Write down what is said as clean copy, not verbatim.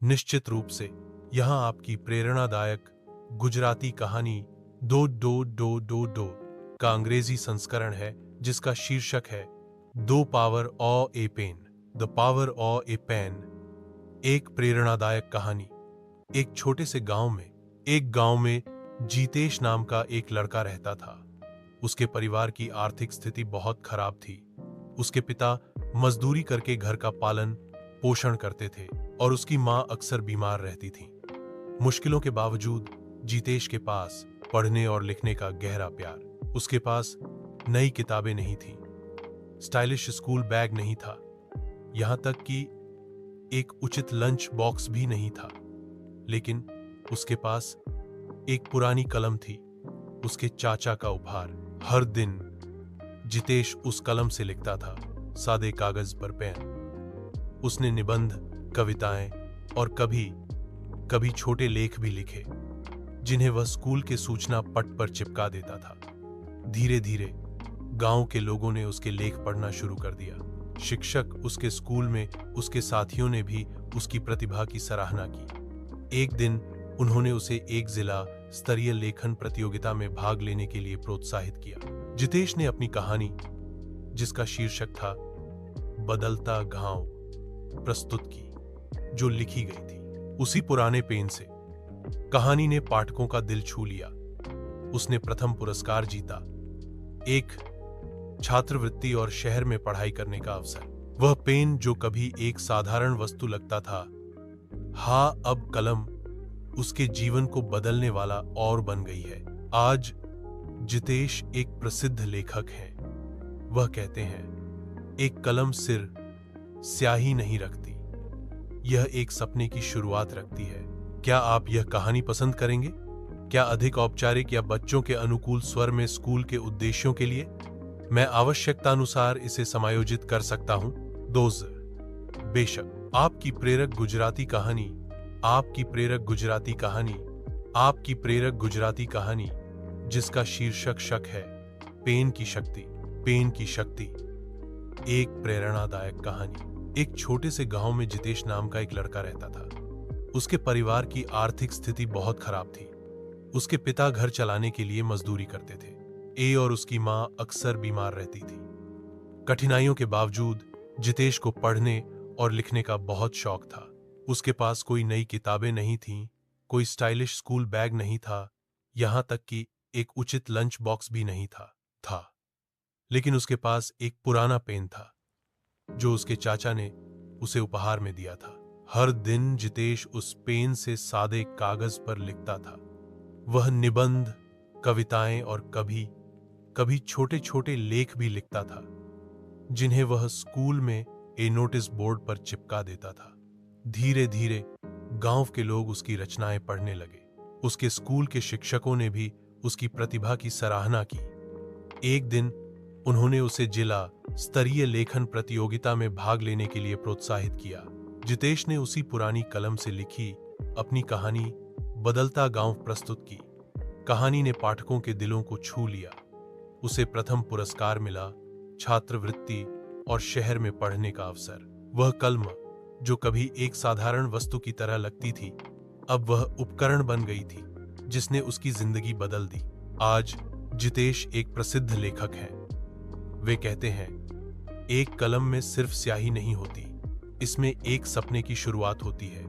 निश्चित रूप से यहाँ आपकी प्रेरणादायक गुजराती कहानी दो दो दो दो दो का अंग्रेजी संस्करण है, जिसका शीर्षक है the power of a pen, the power of a pen. एक प्रेरणादायक कहानी। एक छोटे से गांव में जीतेश नाम का एक लड़का रहता था। उसके परिवार की आर्थिक स्थिति बहुत खराब थी। उसके पिता मजदूरी करके घर का पालन पोषण करते थे और उसकी मां अक्सर बीमार रहती थी। मुश्किलों के बावजूद जीतेश के पास पढ़ने और लिखने का गहरा प्यार। उसके पास नई किताबें नहीं थी, स्टाइलिश स्कूल बैग नहीं था, यहां तक कि एक उचित लंच बॉक्स भी नहीं था। लेकिन उसके पास एक पुरानी कलम थी, उसके चाचा का उपहार। हर दिन जितेश उस कलम से लिखता था, सादे कागज पर पेन। उसने निबंध, कविताएं और कभी छोटे लेख भी लिखे, जिन्हें वह स्कूल के सूचना पट पर चिपका देता था। धीरे धीरे गांव के लोगों ने उसके लेख पढ़ना शुरू कर दिया। शिक्षक, उसके स्कूल में उसके साथियों ने भी उसकी प्रतिभा की सराहना की। एक दिन उन्होंने उसे एक जिला स्तरीय लेखन प्रतियोगिता में भाग लेने के लिए प्रोत्साहित किया। जितेश ने अपनी कहानी, जिसका शीर्षक था बदलता गांव, प्रस्तुत की, जो लिखी गई थी उसी पुराने पेन से। कहानी ने पाठकों का दिल छू लिया। उसने प्रथम पुरस्कार जीता, एक छात्रवृत्ति और शहर में पढ़ाई करने का अवसर। वह पेन जो कभी एक साधारण वस्तु लगता था, अब कलम उसके जीवन को बदलने वाला और बन गई है। आज जितेश एक प्रसिद्ध लेखक हैं। वह कहते हैं, एक कलम सिर स्याही नहीं रखती, यह एक सपने की शुरुआत रखती है। क्या आप यह कहानी पसंद करेंगे? क्या अधिक औपचारिक या बच्चों के अनुकूल स्वर में स्कूल के उद्देश्यों के लिए? मैं आवश्यकतानुसार इसे समायोजित कर सकता हूं। बेशक, आपकी प्रेरक गुजराती कहानी, जिसका शीर्षक है पेन की शक्ति। एक प्रेरणादायक कहानी। एक छोटे से गांव में जितेश नाम का एक लड़का रहता था। उसके परिवार की आर्थिक स्थिति बहुत खराब थी। उसके पिता घर चलाने के लिए मजदूरी करते थे और उसकी मां अक्सर बीमार रहती थी। कठिनाइयों के बावजूद जितेश को पढ़ने और लिखने का बहुत शौक था। उसके पास कोई नई किताबें नहीं थीं, कोई स्टाइलिश स्कूल बैग नहीं था, यहां तक कि एक उचित लंच बॉक्स भी नहीं था। लेकिन उसके पास एक पुराना पेन था, जो उसके चाचा ने उसे उपहार में दिया था। हर दिन जितेश उस पेन से सादे कागज पर लिखता था। वह निबंध, कविताएं और कभी छोटे छोटे लेख भी लिखता था, जिन्हें वह स्कूल में नोटिस बोर्ड पर चिपका देता था। धीरे धीरे गांव के लोग उसकी रचनाएं पढ़ने लगे। उसके स्कूल के शिक्षकों ने भी उसकी प्रतिभा की सराहना की। एक दिन उन्होंने उसे जिला स्तरीय लेखन प्रतियोगिता में भाग लेने के लिए प्रोत्साहित किया। जितेश ने उसी पुरानी कलम से लिखी अपनी कहानी बदलता गांव प्रस्तुत की। कहानी ने पाठकों के दिलों को छू लिया। उसे प्रथम पुरस्कार मिला, छात्रवृत्ति और शहर में पढ़ने का अवसर। वह कलम, जो कभी एक साधारण वस्तु की तरह लगती थी, अब वह उपकरण बन गई थी, जिसने उसकी जिंदगी बदल दी। आज जितेश एक प्रसिद्ध लेखक हैं। वे कहते हैं, एक कलम में सिर्फ स्याही नहीं होती, इसमें एक सपने की शुरुआत होती है।